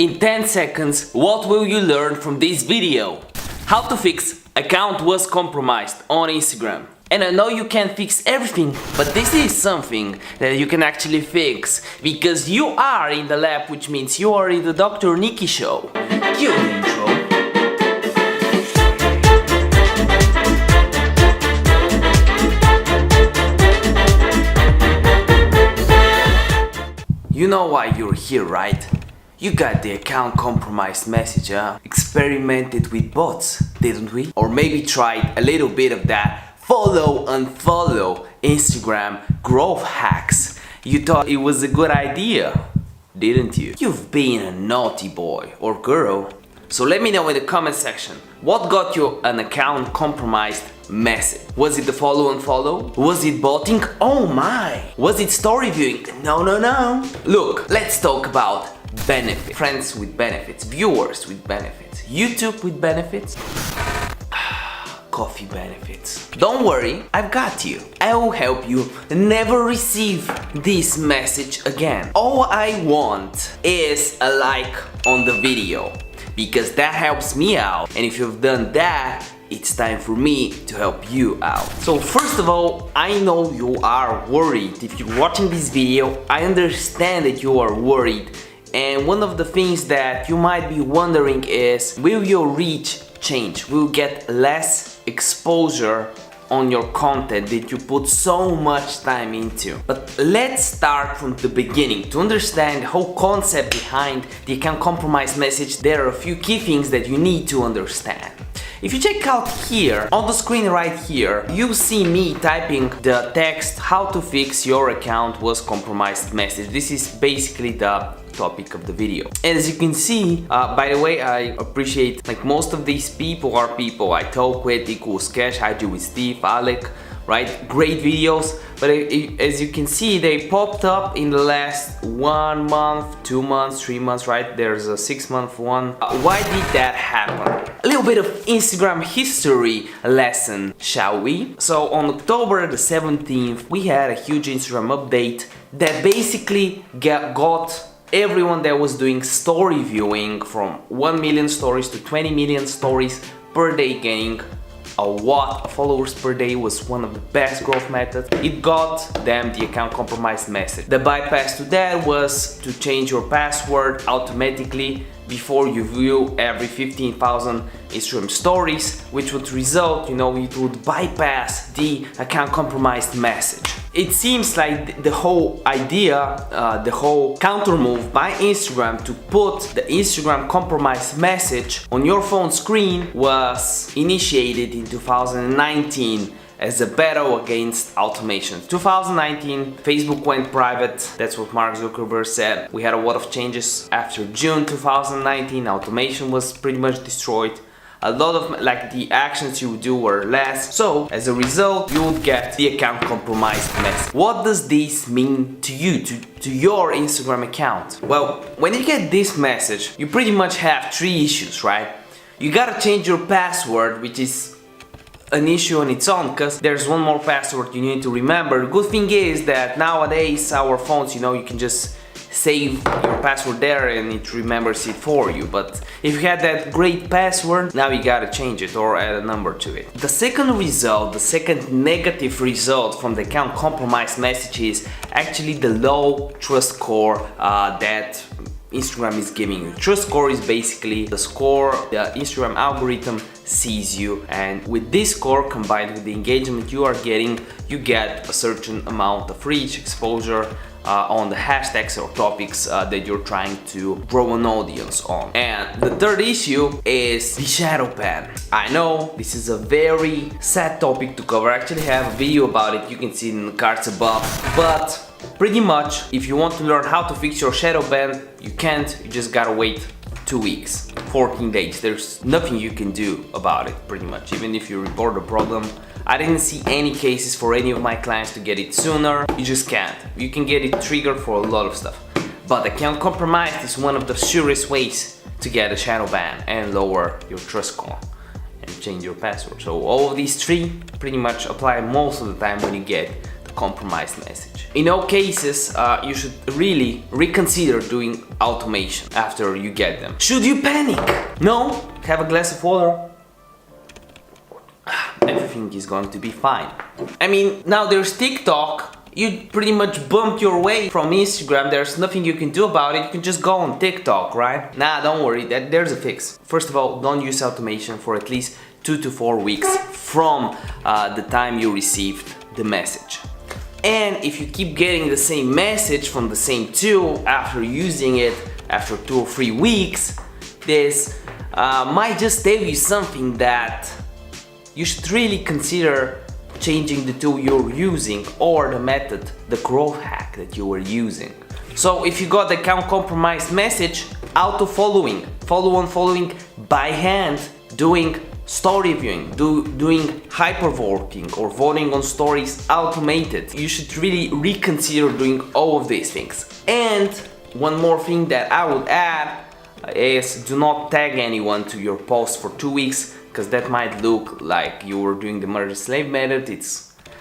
In 10 seconds, what will you learn from this video? How to fix account was compromised on Instagram. And I know you can't fix everything, but this is something that you can actually fix because you are in the lab, which means you are in the Dr. Nikki show. Cue the intro. You know why you're here, right? You got the account compromised message, huh? Experimented with bots, didn't we? Or maybe tried a little bit of that follow, unfollow, Instagram growth hacks. You thought it was a good idea, didn't you? You've been a naughty boy or girl. So let me know in the comment section, what got you an account compromised message? Was it the follow, unfollow? Was it botting? Oh my! Was it story viewing? No. Look, let's talk about benefits. Friends with benefits, viewers with benefits, YouTube with benefits, coffee benefits. Don't worry, I've got you. I will help you never receive this message again. All I want is a like on the video because that helps me out, and if you've done that, it's time for me to help you out. So first of all, I know you are worried. If you're watching this video, I understand that you are worried. And one of the things that you might be wondering is, will your reach change? Will you get less exposure on your content that you put so much time into? But let's start from the beginning. To understand the whole concept behind the account compromise message, there are a few key things that you need to understand. If you check out here, on the screen right here, you see me typing the text, how to fix your account was compromised message. This is basically the topic of the video. And as you can see, by the way, I appreciate, like, most of these people are people I talk with, Equals Cash, I do with Steve, Alec, right? Great videos, but as you can see, they popped up in the last 1 month, 2 months, 3 months, right? There's a 6-month one. Why did that happen? A little bit of Instagram history lesson, shall we? So on October the 17th, we had a huge Instagram update that basically got everyone that was doing story viewing from 1 million stories to 20 million stories per day gaining a lot of followers per day. Was one of the best growth methods. It got them the account compromised message. The bypass to that was to change your password automatically before you view every 15,000 Instagram stories, which would result, it would bypass the account compromised message. It seems like the whole idea, the whole counter move by Instagram to put the Instagram compromised message on your phone screen was initiated in 2019 as a battle against automation. 2019, Facebook went private. That's what Mark Zuckerberg said. We had a lot of changes after June 2019. Automation was pretty much destroyed. A lot of the actions you would do were less. So as a result, you would get the account compromised message. What does this mean to you, to your Instagram account? Well, when you get this message, you pretty much have 3 issues, right? You gotta change your password, which is an issue on its own because there's one more password you need to remember. The good thing is that nowadays our phones, you can just save your password there and it remembers it for you. But if you had that great password, now you gotta change it or add a number to it. The second result, the second negative result from the account compromised message is actually the low trust score that Instagram is giving you. Trust score is basically the score the Instagram algorithm sees you, and with this score combined with the engagement you are getting, you get a certain amount of reach, exposure on the hashtags or topics that you're trying to grow an audience on. And the third issue is the shadow ban. I know this is a very sad topic to cover. I actually have a video about it, you can see it in the cards above, but pretty much if you want to learn how to fix your shadow ban, you can't. You just gotta wait 2 weeks, 14 days. There's nothing you can do about it, pretty much. Even if you report the problem, I didn't see any cases for any of my clients to get it sooner. You just can't. You can get it triggered for a lot of stuff, but account compromised is one of the surest ways to get a shadow ban and lower your trust score and change your password. So all of these 3 pretty much apply most of the time when you get the compromised message. In all cases, you should really reconsider doing automation after you get them. Should you panic? No, have a glass of water. Everything is going to be fine. I mean, now there's TikTok. You pretty much bumped your way from Instagram. There's nothing you can do about it. You can just go on TikTok, right? Nah, don't worry, there's a fix. First of all, don't use automation for at least 2 to 4 weeks from the time you received the message. And if you keep getting the same message from the same tool after using it after 2 or 3 weeks, this might just tell you something that you should really consider changing the tool you're using or the method, the growth hack that you were using. So if you got the account compromised message, auto following, following by hand, doing story viewing, doing hypervoting or voting on stories automated. You should really reconsider doing all of these things. And one more thing that I would add is do not tag anyone to your post for 2 weeks, because that might look like you were doing the murder slave method.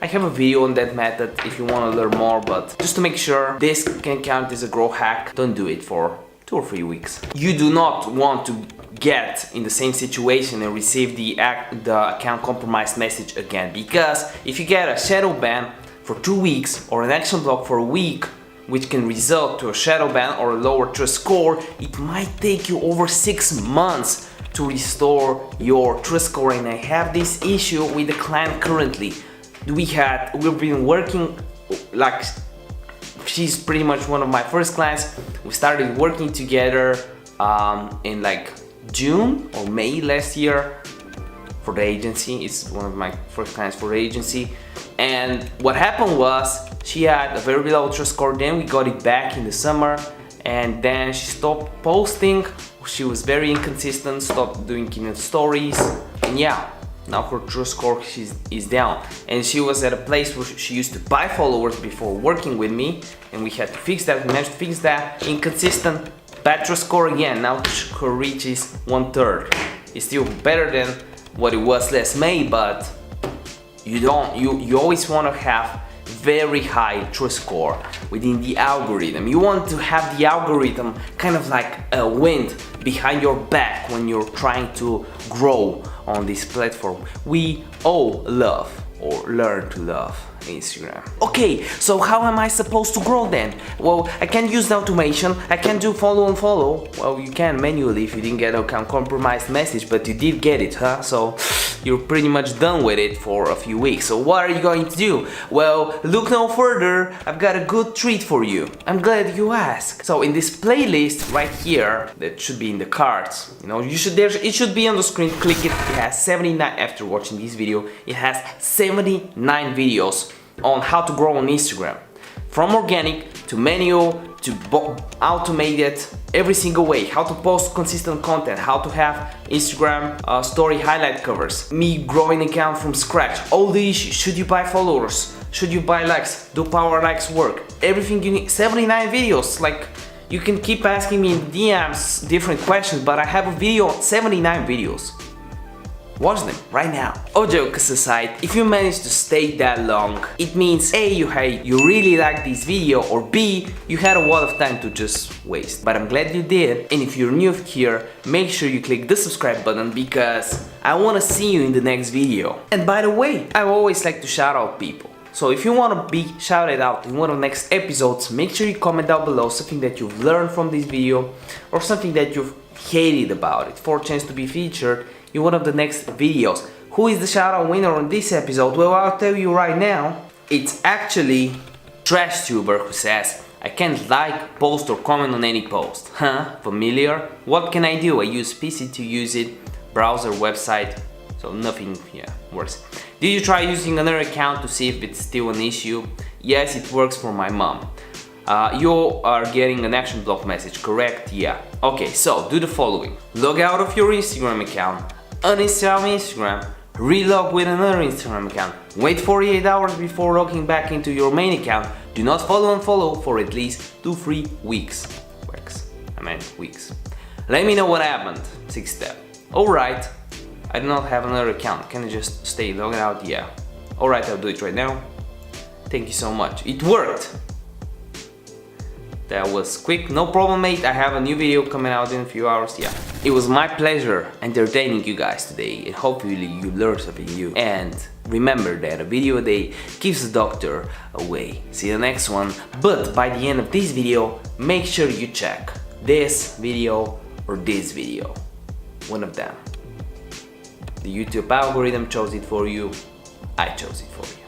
I have a video on that method if you want to learn more, but just to make sure this can count as a growth hack, don't do it for 2 or 3 weeks. You do not want to get in the same situation and receive the account compromised message again, because if you get a shadow ban for 2 weeks or an action block for a week, which can result to a shadow ban or a lower trust score, it might take you over 6 months to restore your trust score. And I have this issue with the client currently. We've been working, like, she's pretty much one of my first clients. We started working together in like June or May last year for the agency. It's one of my first clients for the agency. And what happened was she had a very low trust score, then we got it back in the summer, and then she stopped posting. She was very inconsistent, stopped doing stories, and yeah, now her trust score is down. And she was at a place where she used to buy followers before working with me, and we had to fix that. We managed to fix that. Inconsistent, bad trust score again. Now her reach is 1/3. It's still better than what it was last May, but you always want to have very high trust score within the algorithm. You want to have the algorithm kind of like a wind behind your back when you're trying to grow on this platform. We all love or learn to love Instagram. Okay, so how am I supposed to grow then? Well, I can't use the automation, I can't do follow and follow. Well, you can manually if you didn't get a compromised message, but you did get it, huh? So you're pretty much done with it for a few weeks. So what are you going to do? Well, look no further, I've got a good treat for you. I'm glad you asked. So in this playlist right here, that should be in the cards, you know, it should be on the screen, click it. It has 79, after watching this video, it has 79 videos on how to grow on Instagram. From organic to manual to automated, every single way. How to post consistent content, how to have Instagram story highlight covers, me growing account from scratch, all the issues. Should you buy followers? Should you buy likes? Do power likes work? Everything you need. 79 videos. Like, you can keep asking me in DMs different questions, but I have a video on 79 videos. Watch them right now. All jokes aside, if you manage to stay that long, it means A, you really like this video, or B, you had a lot of time to just waste. But I'm glad you did, and if you're new here, make sure you click the subscribe button because I want to see you in the next video. And by the way, I always like to shout out people. So if you want to be shouted out in one of the next episodes, make sure you comment down below something that you've learned from this video or something that you've hated about it for a chance to be featured in one of the next videos. Who is the shoutout winner on this episode? Well, I'll tell you right now. It's actually TrashTuber who says, I can't like, post or comment on any post. Huh? Familiar? What can I do? I use PC to use it, browser, website, so nothing works. Did you try using another account to see if it's still an issue? Yes, it works for my mom. You are getting an action block message, correct? Yeah. Okay, so do the following. Log out of your Instagram account, uninstall Instagram, relog with another Instagram account, wait 48 hours before logging back into your main account, do not follow and follow for at least 2-3 weeks. Weeks. Let me know what happened. 6th step. Alright, I do not have another account, can I just stay logged out? Yeah. Alright, I'll do it right now. Thank you so much. It worked. That was quick. No problem, mate. I have a new video coming out in a few hours. Yeah. It was my pleasure entertaining you guys today, and hopefully you learned something new. And remember that a video a day keeps the doctor away. See you next one. But by the end of this video, make sure you check this video or this video. One of them. The YouTube algorithm chose it for you. I chose it for you.